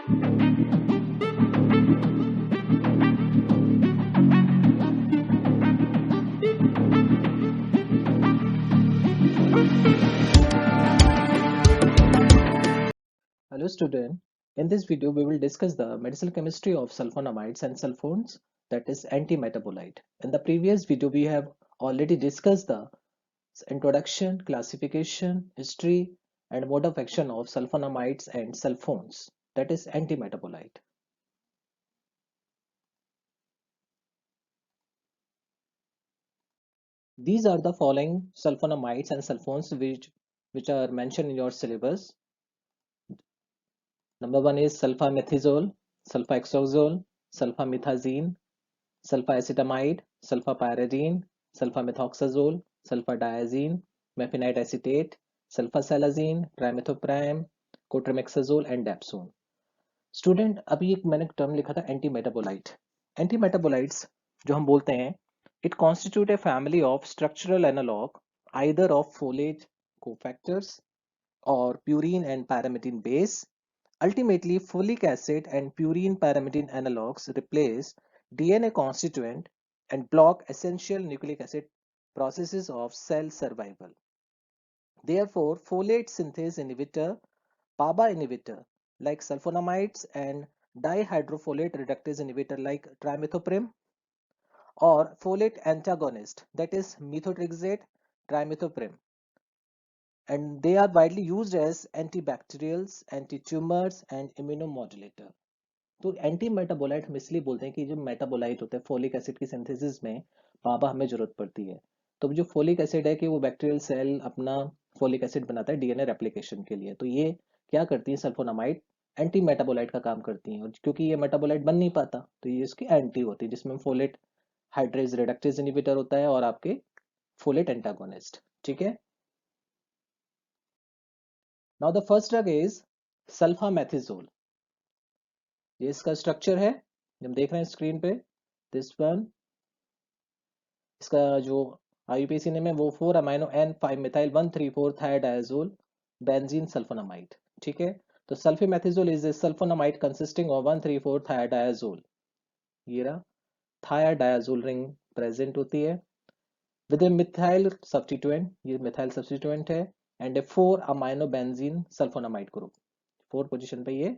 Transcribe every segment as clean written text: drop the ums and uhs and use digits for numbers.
Hello student, in this video we will discuss the medicinal chemistry of sulfonamides and sulfones, that is antimetabolite. In the previous video we have already discussed the introduction, classification, history and mode of action of sulfonamides and sulfones, that is antimetabolite. These are the following sulfonamides and sulfones which are mentioned in your syllabus. Number one is sulfamethisole, sulfaxazole, sulfamethazine, sulfacetamide, sulfapyridine, sulfamethoxazole, sulfadiazine, mefenite acetate, sulfasalazine, trimethoprim, cotrimoxazole and dapsone. Student अभी एक मैंने term लिखा था anti metabolite. Anti metabolites जो हम बोलते हैं, it constitute a family of structural analog either of folate cofactors और purine and pyrimidine base. Ultimately, folic acid and purine pyrimidine analogues replace DNA constituent and block essential nucleic acid processes of cell survival. Therefore, folate synthase inhibitor, PABA inhibitor like sulfonamides and dihydrofolate reductase inhibitor like trimethoprim, or folate antagonist, that is methotrexate, trimethoprim, and they are widely used as antibacterials, anti-tumors and immunomodulator. तो anti metabolite हम इसलिए बोलते हैं कि जो metabolite होते हैं folic acid की सिंथेसिस में पापा हमें जरूरत पड़ती है. तो जो फोलिक एसिड है कि वो बैक्टीरियल सेल अपना फोलिक एसिड बनाता है डीएनए रेप्लिकेशन के लिए. तो ये क्या करती है, सल्फोनामाइड एंटी मेटाबोलाइट का काम करती हैं. और क्योंकि ये मेटाबोलाइट बन नहीं पाता तो ये इसकी एंटी होती है, जिसमें फोलेट हाइड्रेज रिडक्टेज इनहिबिटर होता है और आपके फोलेट एंटागोनिस्ट. ठीक है. Now the first drug is sulfamethizole. ये इसका स्ट्रक्चर है, हम देख रहे हैं स्क्रीन पे. दिस वन, इसका जो आईयूपीएसी नेम है वो 4 amino N 5 methyl 134 thiadiazole benzene sulfonamide. ठीक है. तो sulfamethizole is a sulfonamide consisting of 134 thiadiazole. ये रहा, थायोडाइजोल रिंग प्रेजेंट होती है विद ए मिथाइल सब्स्टिट्यूएंट. ये मिथाइल सब्स्टिट्यूएंट है and a 4 amino benzene sulfonamide group. 4 position पे ये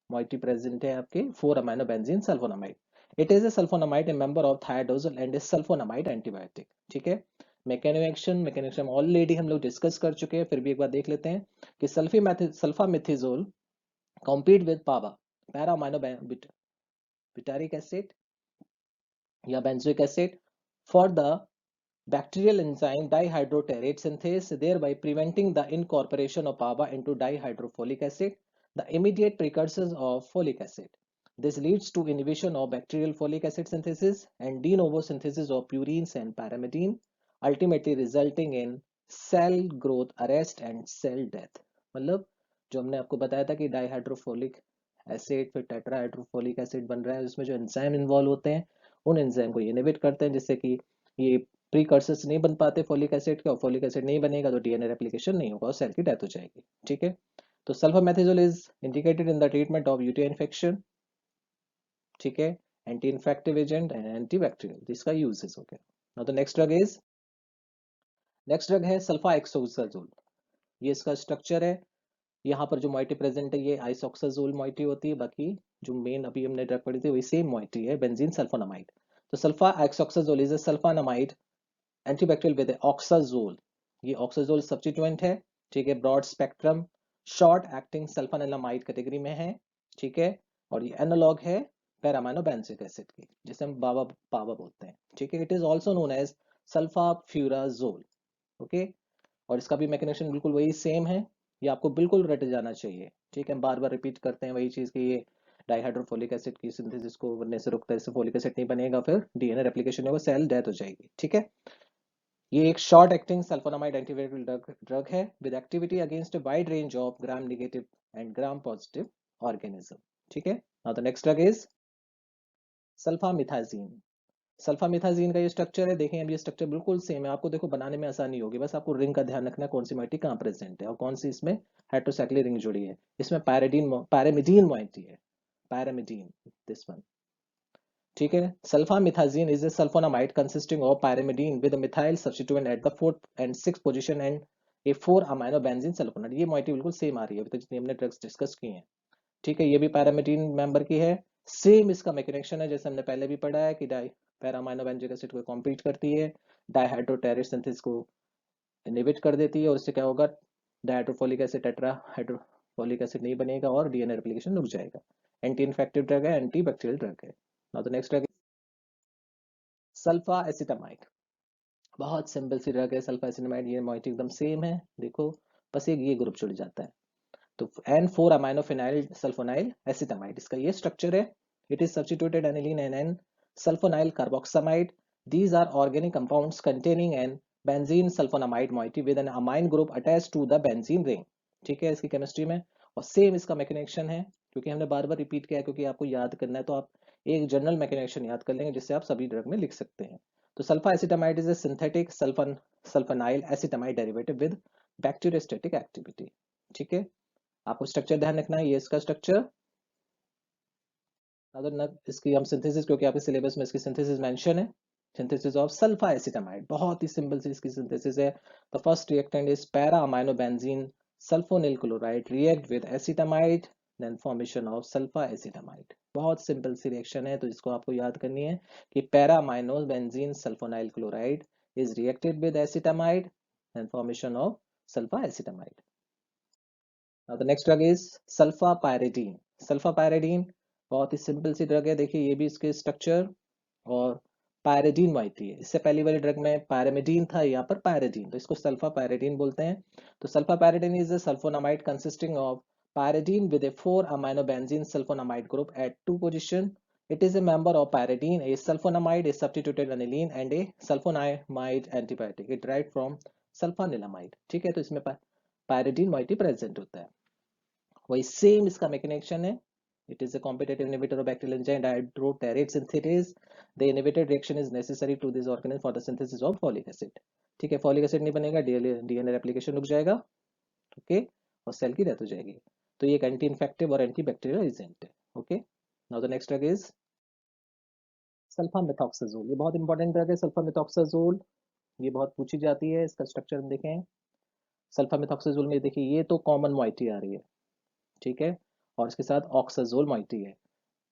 moiety present है आपके 4 amino benzene sulfonamide. It is a sulfonamide, a member of thiazole and a sulfonamide antibiotic. ठीक है. मैकेनिज्म ऑलरेडी हम लोग डिस्कस कर चुके हैं, फिर भी एक बार देख लेते हैं कि sulfamethizole compete with PABA para amino butyric acid या benzoic acid for the bacterial enzyme dihydroterate synthase, thereby preventing the incorporation of PABA into dihydrofolic acid, the immediate precursors of folic acid. This leads to inhibition of bacterial folic acid synthesis and de novo synthesis of purines and pyrimidine, ultimately resulting in cell growth arrest and cell death. मतलब जो हमने आपको बताया था कि डाइहाइड्रोफोलिक acid फिर tetrahydrofolic acid बन रहा है, उसमें जो एंजाइम इन्वॉल्व होते हैं उन एंजाइम को इनहिबिट करते हैं, जिससे कि ये प्रीकर्सर्स नहीं बन पाते फोलिक एसिड के, और फोलिक एसिड नहीं बनेगा तो डीएनए रेप्लिकेशन नहीं होगा और सेल की डेथ हो जाएगी. ठीक है. तो sulfamethizole is indicated in the treatment of UTI infection. ठीक है. Anti infective agent and antibacterial, जिसका यूजेस हो गया. नाउ द नेक्स्ट ड्रग है सल्फाएक्सोजाजोल. ये इसका स्ट्रक्चर है. यहाँ पर जो मॉइटी प्रेजेंट है ये आइसोक्साजोल मॉइटी होती है, बाकी जो मेन अभी हमने ड्रग पढ़ी थी वही सेम मॉइटी है, बेंजीन सल्फोनामाइड. तो sulfisoxazole is a sulfonamide antibacterial with oxazole. ये ऑक्साजोल सब्स्टिट्यूएंट है. ठीक है. Broad spectrum short acting sulfanilamide category में है. ठीक है. और ये एनालॉग है पैरामाइनो बेंजोइक एसिड की, जिसे हम पावा बोलते हैं. ठीक है. It is also known as sulfafurazole. Okay. और इसका भी मैकेनिज्म बिल्कुल वही सेम है. ये आपको बिल्कुल रट जाना चाहिए. ठीक है. बार बार रिपीट करते हैं वही चीज कि ये डाइहाइड्रोफोलिक एसिड की सिंथेसिस को बनने से रुकता है, इससे फोलिक एसिड नहीं बनेगा, फिर डीएनए रेप्लिकेशन होगा, सेल डेथ हो जाएगी. ठीक है. ये एक short acting sulfonamide antiviral drug है with activity against a wide range of gram negative and gram positive organism. ठीक है. Now the next drug is sulfamethazine. Sulfamethazine का ये स्ट्रक्चर है. देखें अब ये स्ट्रक्चर बिल्कुल सेम है. आपको देखो बनाने में आसानी होगी, बस आपको रिंग का ध्यान रखना, कौन सी मॉइटी कहाँ प्रेजेंट है और कौन सी इसमें हेटेरोसाइक्लिक रिंग जुड़ी है. इसमें पैरामिडीन मॉइटी है. pyrimidine, this one. ठीक है. Sulfamethoxine is a sulfonamide consisting of pyrimidine with a methyl substituent at the 4th and 6th position and a 4-amino benzene sulfonamide. ये मोइटी बिल्कुल सेम आ रही है अभी तक जितनी हमने ड्रग्स डिस्कस की हैं. ठीक है, ये भी pyrimidine मेंबर की है. सेम इसका मैकेनिक्शन है जैसे हमने पहले भी पढ़ा है कि डाई पैरामाइनो बेंजोइक एसिड को कॉम्पीट करती है, डाइहाइड्रोटेरेट सिंथेसिस को इनहिबिट कर देती है और उससे क्या होगा, dihydrofolic acid tetrahydrofolic acid नहीं बनेगा और डीएनए रेप्लिकेशन रुक जाएगा. एंटी इन्फेक्टिव ड्रग है, एंटी बैक्टीरियल ड्रग है. Now the next drug sulfa acetamide. बहुत सिंपल सी ड्रग है सल्फा एसिटामाइड. ये मॉइटी एकदम सेम है, देखो बस एक ये ग्रुप जुड़ जाता है. तो N4 amino phenyl sulfonyl acetamide इसका ये स्ट्रक्चर है. It is substituted aniline and N sulfonyl carboxamide. These are organic compounds containing an benzene sulfonamide moiety with an amine group attached to the benzene ring. ठीक है, इसकी chemistry में और same इसका मैकेनिक्शन है क्योंकि हमने बार बार रिपीट किया है क्योंकि आपको याद करना है तो आप एक जनरल मैकेनिक्शन याद कर लेंगे जिससे आप सभी ड्रग में लिख सकते हैं. तो sulfa acetamide is a synthetic sulfonyl acetamide derivative with bacteriostatic activity. ठीक है, आपको स्ट्रक्चर ध्यान रखना है, ये इसका स्ट्रक्चर. अगर इसकी हम सिंथेसिस क्योंकि आपके सिलेबस में इसकी सिंथेसिस मेंशन है. सिंथेसिस ऑफ सल्फा एसिटामाइड बहुत ही सिंपल सी इसकी सिंथेसिस है. The first reactant is para amino benzene sulfonyl chloride react with acetamide then formation of sulfa acetamide. बहुत सिंपल सी रिएक्शन है तो इसको आपको याद करनी है कि para amino benzene sulfonyl chloride is reacted with acetamide then formation of sulfa acetamide. Now the next drug is sulfapyridine. Sulfapyridine बहुत ही सिंपल सी ड्रग है. देखिए ये भी इसके स्ट्रक्चर और पायरिडीन मोइटी है. इससे पहली वाली ड्रग में पायरामिडीन था, यहाँ पर पायरिडीन, तो इसको सल्फापायरिडीन बोलते हैं. तो sulfapyridine is a sulfonamide consisting of pyridine with a 4-amino benzene sulfonamide group at 2 position. It is a member of pyridine, a sulfonamide, a substituted aniline and a sulfonamide antibiotic. It derived from sulfanilamide. ठीक है, तो इसमें pyridine moiety present होता है. वही same इसका मैकेनिक्शन है. It is a competitive inhibitor of bacterial enzyme dihydroterate synthase. The inhibited reaction is necessary to this organism for the synthesis of folic acid. ठीक है, फॉलिक एसिड नहीं बनेगा, डीएनए रेप्लिकेशन रुक जाएगा. ओके, और सेल की डेथ हो जाएगी. तो ये एक एंटी इन्फेक्टिव और एंटी बैक्टीरियल एजेंट है. Okay, now the next drug is sulfamethoxazole. ये बहुत इंपॉर्टेंट ड्रग है सल्फामेथॉक्साजोल. ये बहुत पूछी जाती है. इसका स्ट्रक्चर हम देखें. सल्फामेथॉक्साजोल में देखिए ये तो कॉमन मोइटी आ रही है. ठीक है, और इसके साथ ऑक्साजोल मोइटी है.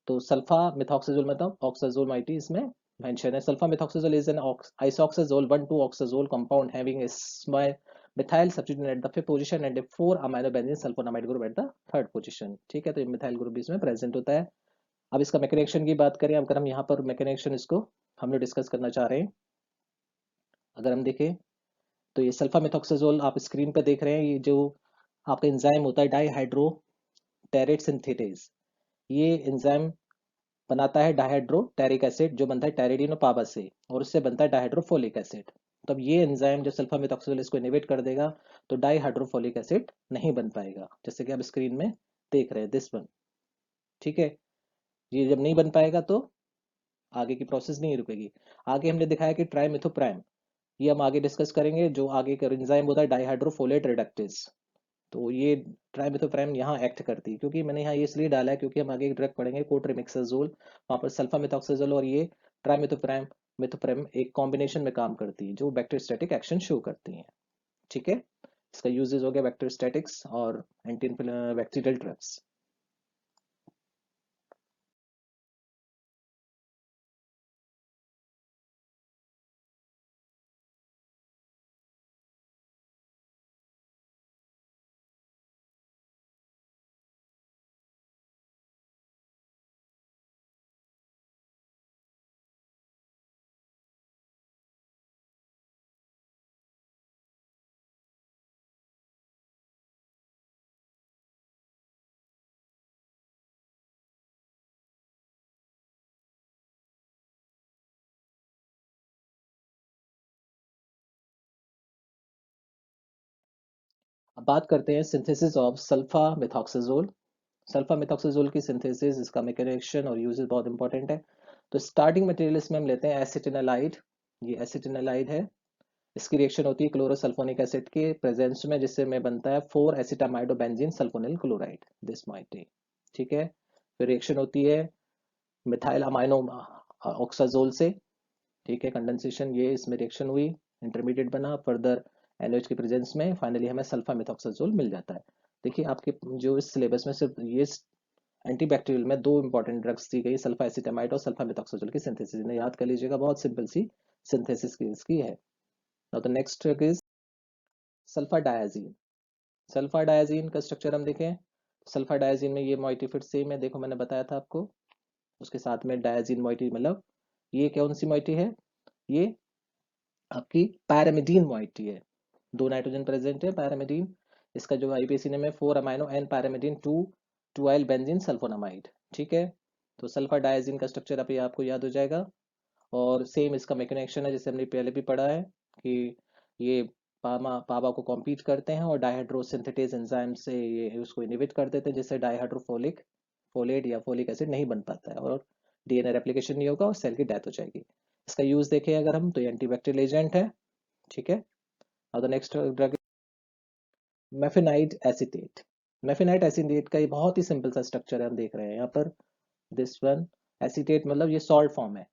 तो सल्फा मिथॉक्साजोल मतलब ऑक्साजोल मोइटी इसमें मेंशन है. Sulfa methoxazole is an isoxazole 1,2 oxazole compound having a small methyl substituent at the 5th position and a 4 amino benzene sulfonamide group at the 3rd position. ठीक है, तो ये methyl group भी इसमें present होता है. अब इसका मैकेनिक्शन की बात करें, अगर हम यहाँ पर मैकेनिक्शन इसको हम लोग डिस्कस करना चाह रहे हैं. अगर हम देखें तो ये सल्फा मिथॉक्साजोल आप स्क्रीन पे देख रहे हैं. ये जो आपका एंजाइम होता है डाइहाइड्रोटेरेट सिंथेटेज, ये एंजाइम बनाता है डाइहाइड्रोटेरिक एसिड जो बनता है टेरिडीन और पाबा से, और उससे बनता है डाइहाइड्रोफोलिक एसिड. तब ये एंजाइम जब सल्फा मिथॉक्साजोल इसको इनहिबिट कर देगा तो डाइहाइड्रोफोलिक एसिड नहीं बन पाएगा, जैसे कि आप स्क्रीन में देख रहे हैं दिस वन. ठीक है, ये जब नहीं बन पाएगा तो आगे की प्रोसेस नहीं रुकेगी. आगे हमने दिखाया कि ट्राइमिथोप्राइम, ये हम आगे डिस्कस करेंगे. जो आगे का एंजाइम होता है डाइहाइड्रोफोलेट रिडक्टेज, तो ये ट्राइमिथोप्राइम यहाँ एक्ट करती है. क्योंकि मैंने यहाँ ये इसलिए डाला है क्योंकि हम आगे एक ड्रग पढ़ेंगे कोट्रिमिक्साजोल, वहाँ पर सल्फा मिथॉक्साजोल और ये ट्राइमिथोप्राइम मिथोप्राइम एक कॉम्बिनेशन में काम करती है जो बैक्टीरियोस्टैटिक एक्शन शो करती हैं. ठीक है, इसका यूजेस हो गया बैक्टीरियोस्टैटिक्स और एंटी बैक्टीरियल ड्रग्स. अब बात करते हैं सिंथेसिस ऑफ सल्फा मिथॉक्साजोल. सल्फा मिथॉक्साजोल की सिंथेसिस, इसका मैकेनिक्शन और यूजेस बहुत इंपॉर्टेंट है. तो स्टार्टिंग मटेरियल इसमें हम लेते हैं एसिटिनालाइड. ये एसिटिनालाइड है. इसकी रिएक्शन होती है क्लोरोसल्फोनिक एसिड के प्रेजेंस में जिससे में बनता है 4 एसिटामाइड और benzene sulfonyl chloride this moiety. ठीक है, फिर रिएक्शन होती है मिथाइल अमाइनो ऑक्साजोल से, ठीक है, कंडेंसेशन, ये इसमें रिएक्शन हुई, इंटरमीडिएट बना, फर्दर NaOH के प्रेजेंस में फाइनली हमें सल्फा मेथॉक्साजोल मिल जाता है। देखिए आपके जो इस सिलेबस में सिर्फ ये एंटीबैक्टीरियल में दो इंपॉर्टेंट ड्रग्स दी गई, सल्फा एसिटामाइड और सल्फा मेथॉक्साजोल की सिंथेसिस, इन्हें याद कर लीजिएगा, बहुत सिंपल सी सिंथेसिस की इसकी है। Now the next drug is sulfa diazine. Sulfa diazine का स्ट्रक्चर हम देखें, सल्फा डायाजीन में ये मॉइटी फिर सेम है, देखो मैंने बताया था आपको, उसके साथ में डायाजीन मॉइटी, मतलब ये कौन सी मॉइटी है, ये आपकी पैरामिडीन मॉइटी है, दो नाइट्रोजन प्रेजेंट है पैरामिडीन, इसका जो आईपीसी नेम है 4 amino N pyrimidine 2 2 benzene sulfonamide, ठीक है। तो सल्फा डायाजीन का स्ट्रक्चर अभी आपको याद हो जाएगा, और सेम इसका मैकेनिज्म है जैसे हमने पहले भी पढ़ा है कि ये पावा को कॉम्पीट करते हैं और डाइहाइड्रोसिंथेटेज एंजाइम से ये उसको इनहिबिट कर देते हैं, जिससे डाइहाइड्रोफोलिक फोलेट या फोलिक एसिड नहीं बन पाता है और DNA रेप्लिकेशन नहीं होगा और सेल की डेथ हो जाएगी। इसका यूज देखें अगर हम, तो ये एंटीबैक्टीरियल एजेंट है, ठीक है। अब the next drug mafenide acetate. Mafenide acetate का ये बहुत ही सिंपल सा स्ट्रक्चर है, हम देख रहे हैं यहाँ पर, दिस वन एसीटेट मतलब ये सॉल्ट फॉर्म है,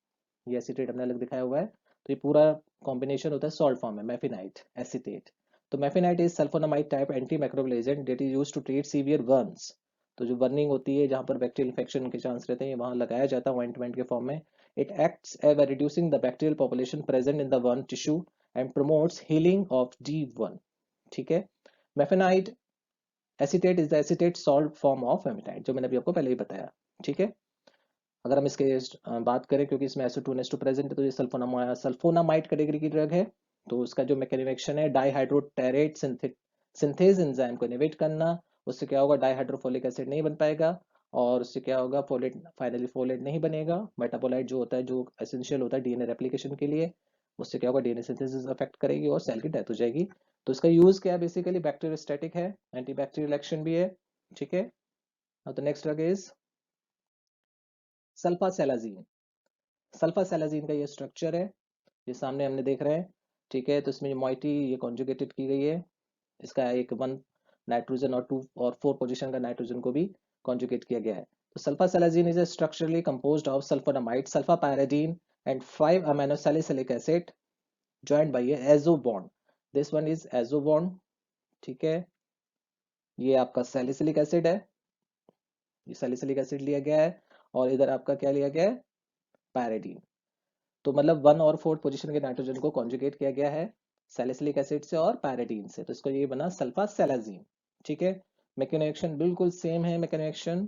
ये एसीटेट हमने अलग दिखाया हुआ है, तो ये पूरा कॉम्बिनेशन होता है सॉल्ट फॉर्म में, मेफिनाइट एसीटेट। तो mafenide is sulfonamide type anti microbial agent that is used to treat severe burns. तो जो बर्निंग होती है जहाँ पर बैक्टीरियल इन्फेक्शन के चांस रहते हैं, वहाँ लगाया जाता है ऑइंटमेंट के फॉर्म में। It acts as reducing the bacterial population present in the burn tissue and promotes healing of D1, ठीक है। Mafenide acetate is the acetate salt form of mafenide, जो मैंने अभी आपको पहले ही बताया, ठीक है। अगर हम इसके बात करें, क्योंकि इसमें SO2 and H2 प्रेजेंट है, तो ये सल्फोनामाइड कैटेगरी की ड्रग है। तो उसका जो मैकेनिज्म एक्शन है डाइहाइड्रोटेरेट सिंथेज एंजाइम को इनहिबिट करना, उससे क्या होगा, डाइहाइड्रोफोलिक एसिड नहीं बन पाएगा, और उससे क्या होगा, फोलेट, फाइनली फोलेट नहीं बनेगा, मेटाबोलाइट जो होता है जो एसेंशियल होता है DNA रेप्लिकेशन के लिए, उससे क्या होगा, DNA सिंथेसिस अफेक्ट करेगी और सेल की डेथ हो जाएगी। तो इसका यूज क्या है, बेसिकली बैक्टीरियोस्टैटिक है, एंटीबैक्टीरियल एक्शन भी है, ठीक है। अब द नेक्स्ट ड्रग इज सल्फासेलाजीन। सल्फासेलाजीन का ये स्ट्रक्चर है, ये सामने हमने देख रहे हैं, ठीक है। तो इसमें ये मॉइटी ये कॉन्जुगेटेड की गई है, इसका एक 1 नाइट्रोजन और 2 और 4 पोजीशन का नाइट्रोजन को भी कॉन्जुगेट किया गया है। तो sulfasalazine is structurally composed of sulfonamide, sulfapyridine and 5 amino salicylic acid joined by a azo bond. This one is azo bond, ठीक है। ये आपका सैलिसिलिक एसिड है, ये सैलिसिलिक एसिड लिया गया है, और इधर आपका क्या लिया गया है, पैराडीन। तो मतलब 1 और 4 पोजीशन के नाइट्रोजन को कॉन्जुगेट किया गया है सैलिसिलिक एसिड से और पैराडीन से, तो इसको ये बना सल्फासेलाजीन, ठीक है। मैकेनिज्म बिल्कुल सेम है, मैकेनिज्म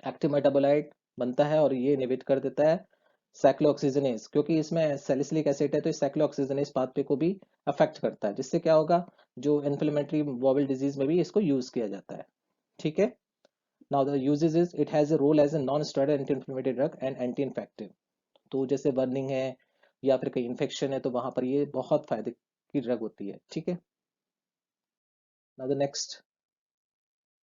एक्टिव मेटाबोलाइट बनता है और ये इनहिबिट कर देता है साइक्लोऑक्सीजनेस, क्योंकि इसमें सैलिसिलिक एसिड है तो साइक्लोऑक्सीजनेस पाथवे को भी अफेक्ट करता है, जिससे क्या होगा, जो इन्फ्लेमेटरी बॉवल डिजीज में भी इसको यूज किया जाता है, ठीक है। Now the uses is it has a role as a non steroid anti inflammatory drug and anti infective. तो जैसे बर्निंग है या फिर कहीं इन्फेक्शन है, तो वहां पर ये बहुत फायदे की ड्रग होती है, ठीक है। Now the next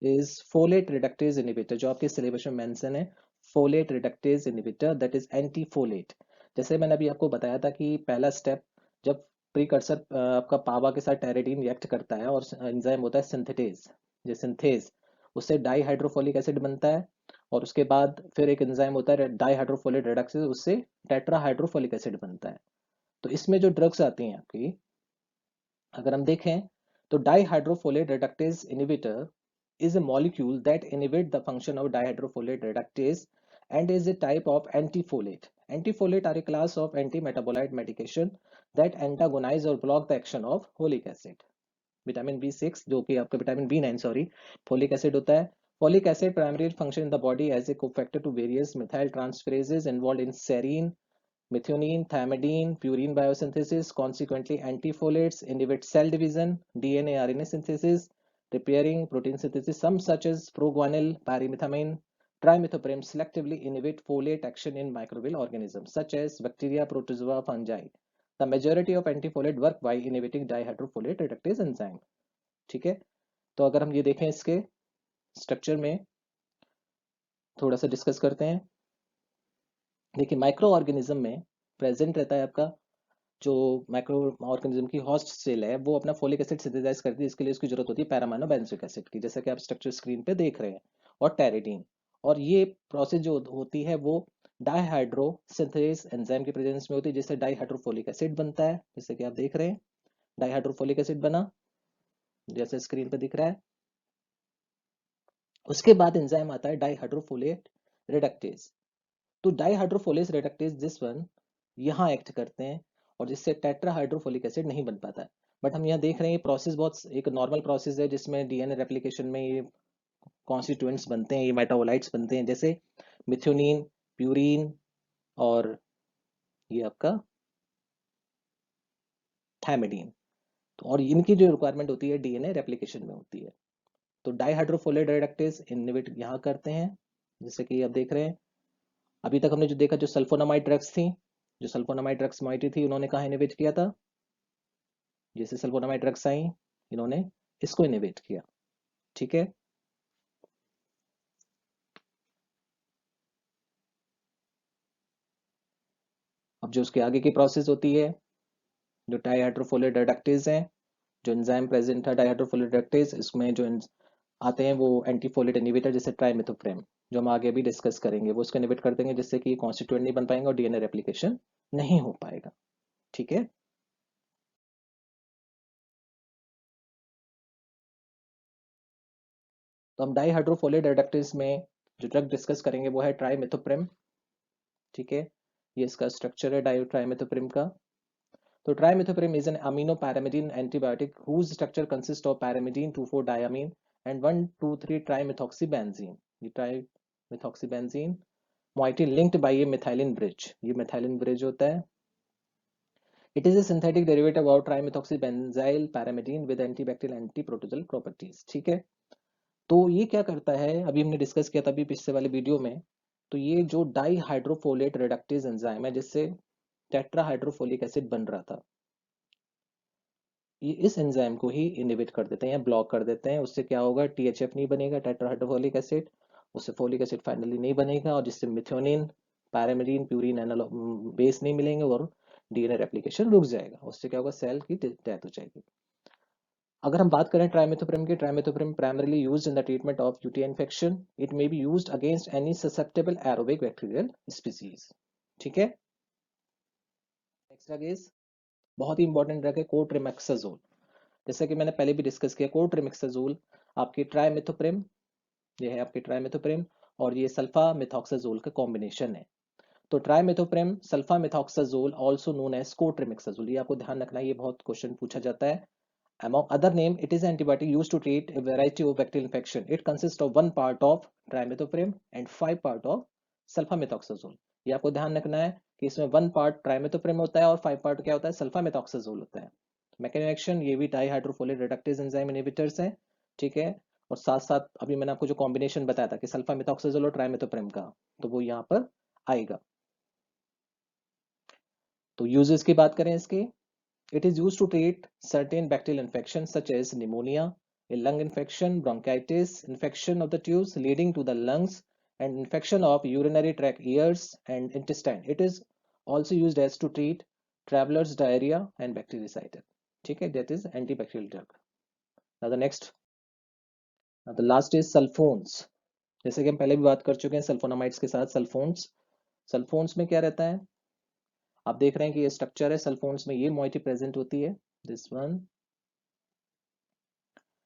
is folate reductase inhibitor, जो आपके सिलेबस में मेंशन है, folate reductase inhibitor that is anti folate. जैसे मैंने अभी आपको बताया था कि पहला स्टेप, जब प्रीकर्सर आपका पावा के साथ टेरेडीन रिएक्ट करता है और एंजाइम होता है सिंथेटेज, ये सिंथेज, उससे डाइहाइड्रोफोलिक एसिड बनता है, और उसके बाद फिर एक एंजाइम होता है डाइहाइड्रोफोलेट रिडक्स, उससे टेट्राहाइड्रोफोलिक एसिड बनता है। तो इसमें जो ड्रग्स आती हैं आपकी, अगर हम देखें, तो dihydrofolate reductase inhibitor is a molecule that inhibit the function of dihydrofolate reductase and is a type of antifolate. Antifolate are a class of anti-metabolite medication that antagonize or block the action of folic acid. Vitamin B6 जो कि आपका vitamin B9 sorry, folic acid होता है। Folic acid primary function in the body as a cofactor to various methyl transferases involved in serine, methionine, thymidine, purine biosynthesis. Consequently, antifolates inhibit cell division, DNA, RNA synthesis, repairing protein synthesis. Some such as proguanyl, pyrimethamine, trimethoprim selectively inhibit folate action in microbial organisms such as bacteria, protozoa, fungi. The majority of antifolate work by inhibiting dihydrofolate reductase enzyme. ठीक है, तो अगर हम ये देखें इसके structure में थोड़ा सा डिस्कस करते हैं। देखिए माइक्रो ऑर्गेनिज्म में प्रेजेंट रहता है आपका जो माइक्रो ऑर्गेनिज्म की होस्ट सेल है, वो अपना फोलिक एसिड सिंथेसाइज करती है, इसके लिए उसकी जरूरत होती है पैरामाइनो बेंजोइक एसिड की, जैसा कि आप स्ट्रक्चर स्क्रीन पे देख रहे हैं, और टेरेडीन। और ये प्रोसेस जो होती है वो डाईहाइड्रोसिंथेस एंजाइम के प्रेजेंस में होती है, जिससे डाईहाइड्रोफोलिक एसिड बनता है, जैसे कि आप देख रहे हैं डाईहाइड्रोफोलिक एसिड बना, जैसे स्क्रीन पे दिख रहा है। उसके बाद एंजाइम आता है डाईहाइड्रोफोलेट रिडक्टेज। तो डाईहाइड्रोफोलेट रिडक्टेज दिस वन यहाँ एक्ट करते हैं, और जिससे टेट्राहाइड्रोफोलिक एसिड नहीं बन पाता है। बट हम यहाँ देख रहे हैं ये प्रोसेस बहुत एक नॉर्मल प्रोसेस है, जिसमें डीएनए रेप्लिकेशन में ये कॉन्स्टिट्यूएंट्स बनते हैं, ये मेटाबोलाइट्स बनते हैं, जैसे मिथ्योनिन, प्यूरिन, और ये आपका थायमिडीन। तो और इनकी जो रिक्वायरमेंट होती है डीएनए रेप्लिकेशन में होती है। तो डाईहाइड्रोफोलेट रिडक्टेज इनहिबिट यहाँ करते हैं, जैसे कि आप देख रहे हैं। अभी तक हमने जो देखा, जो सल्फोनामाइड ड्रग्स थी, जो सल्फोनामाइड ड्रग्स मॉइटी थी, उन्होंने कहाँ इनहिबिट किया था, जैसे सल्फोनामाइड ड्रग्स आई इन्होंने इसको इनहिबिट किया। ठीक है, अब जो उसके आगे की प्रोसेस होती है, जो डाईहाइड्रोफोलेट रिडक्टेज है, जो एंजाइम प्रेजेंट है डाईहाइड्रोफोलेट रिडक्टेज, इसमें जो आते हैं वो एंटीफोलेट इनहिबिटर, जैसे ट्राइमेथोप्रेम, जो हम आगे भी डिस्कस करेंगे, वो उसको इनहिबिट कर देंगे, जिससे कि कॉन्स्टिट्यूएंट नहीं बन पाएंगे और डीएनए रेप्लिकेशन नहीं हो पाएगा। ठीक है, तो हम डाईहाइड्रोफोलेट रिडक्टेज में जो ड्रग डिस्कस करेंगे वो है ट्राइमेथोप्रेम। ठीक है, ये इसका स्ट्रक्चर है डाई ट्राइमेथोप्रेम का। तो trimethoprim is an amino pyrimidine antibiotic whose structure consists of pyrimidine 2,4-diamine and 1,2,3 trimethylbenzene। ये ट्राइमेथॉक्सीबेंजीन moiety linked by a methylene bridge, ये methylene bridge होता है। It is a synthetic derivative of trimethoxybenzyl pyrimidine with antibacterial antiprotozoal properties। ठीक है, तो ये क्या करता है, अभी हमने डिस्कस किया था अभी पिछले वाले वीडियो में। तो ये जो डाई हाइड्रोफोलेट रिडक्टेज एंजाइम है, जिससे टेट्राहाइड्रोफोलिक एसिड बन रहा था, ये इस एंजाइम को ही इनहिबिट कर देते हैं या ब्लॉक कर देते हैं। उससे क्या होगा, टीएचएफ नहीं बनेगा, टेट्राहाइड्रोफोलिक एसिड, उससे फोलिक एसिड फाइनली नहीं बनेगा, और जिससे methionine, pyrimidine, purine analogue base नहीं मिलेंगे, और डीएनए रेप्लिकेशन रुक जाएगा। उससे क्या होगा, सेल की डेथ हो जाएगी। अगर हम बात करें ट्राइमेथोप्रेम की, trimethoprim primarily used in the treatment of UTI infection. It may be used against any susceptible aerobic bacterial species. ठीक है, नेक्स्ट ड्रग इज बहुत ही इंपॉर्टेंट ड्रग है कोट्रिमेक्साजोल। जैसे कि मैंने पहले भी डिस्कस किया, कोट्रिमेक्साजोल आपकी ट्राइमेथोप्रेम, ये है आपकी ट्राइमेथोप्रेम, और ये सल्फा मिथॉक्साजोल का कॉम्बिनेशन है। तो ट्राइमेथोप्रेम सल्फा मिथॉक्साजोल ऑल्सो नोन एज कोट्रिमेक्साजोल, ये आपको ध्यान रखना है, ये बहुत क्वेश्चन पूछा जाता है। Among other name, it is an antibiotic used to treat a variety of bacterial infection. It consists of one part of trimethoprim and 5 part of sulfamethoxazole। ये आपको ध्यान रखना है कि इसमें 1 पार्ट ट्राइमेथोप्रिम होता है और 5 पार्ट क्या होता है, सल्फामेथोक्साजोल होता है। मैकेनिज्म एक्शन, ये भी डाईहाइड्रोफोलेट रिडक्टेज एंजाइम इनहिबिटर्स हैं। ठीक है, और साथ साथ अभी मैंने आपको जो कॉम्बिनेशन बताया था कि सल्फामेथोक्साजोल और ट्राइमेथोप्रिम का, तो वो यहाँ पर आएगा। तो यूजेस की बात करें इसके, it is used to treat certain bacterial infections such as pneumonia, a lung infection, bronchitis, infection of the tubes leading to the lungs, and infection of urinary tract, ears, and intestine. It is also used as to treat traveler's diarrhea and bactericitis. ठीक है, that is antibacterial drug. Now the next, now the last is sulfones। जैसे कि हम पहले भी बात कर चुके हैं सल्फोनामाइड्स के साथ सल्फोन्स। सल्फोन्स में क्या रहता है, आप देख रहे हैं कि ये स्ट्रक्चर है सल्फोन्स में, ये मॉइटी प्रेजेंट होती है, दिस वन।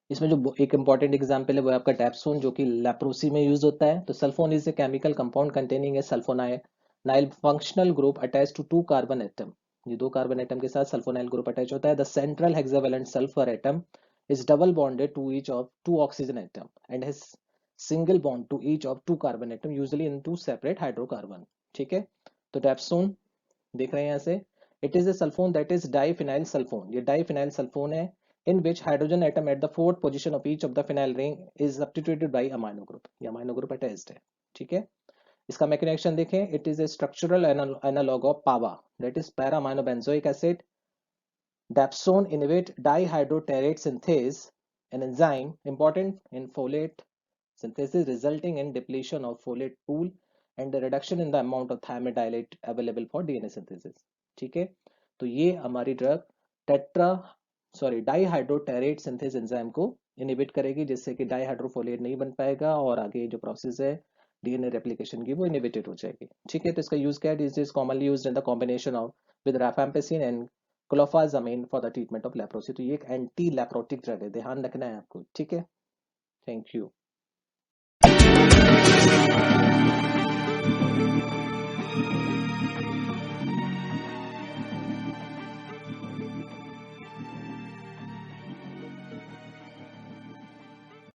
इसमें जो एक इंपॉर्टेंट एग्जांपल है वो है आपका डेप्सोन, जो कि लेप्रोसी में यूज होता है। तो sulfone is a chemical compound containing a sulfonyl functional group attach to 2 carbon atom. ये 2 कार्बन एटम के साथ सल्फोनाइल ग्रुप अटैच होता है। The central hexavalent sulfur atom is double bonded to each of 2 oxygen atom and has single bond to each of 2 carbon atom usually in 2 separate hydrocarbon. ठीक है, तो dapsone देख रहे हैं यहाँ से, it is a sulfone that is diphenyl sulfone, ये diphenyl sulfone है, in which hydrogen atom at the fourth position of each of the phenyl ring is substituted by amino group, ये amino group attached है। ठीक है, इसका mechanism देखें, it is a structural analog of PABA, that is para amino benzoic acid। dapsone inhibit dihydroterate synthase, an enzyme important in folate synthesis resulting in depletion of folate pool and the reduction in the amount of thiamidylate available for DNA synthesis। ठीक है, तो ये हमारी drug tetra डाईहाइड्रोटेरेट synthase enzyme को inhibit करेगी, जिससे कि डाईहाइड्रोफोलेट नहीं बन पाएगा और आगे जो प्रोसेस है डीएनए रेप्लिकेशन की वो इनहिबिटेड हो जाएगी। ठीक है, तो इसका यूज क्या है? This is commonly used in the combination of with rifampicin and clofazimine for the treatment of leprosy. तो ये एक एंटी लेप्रोटिक ड्रग है, ध्यान रखना है आपको। ठीक है, थैंक यू।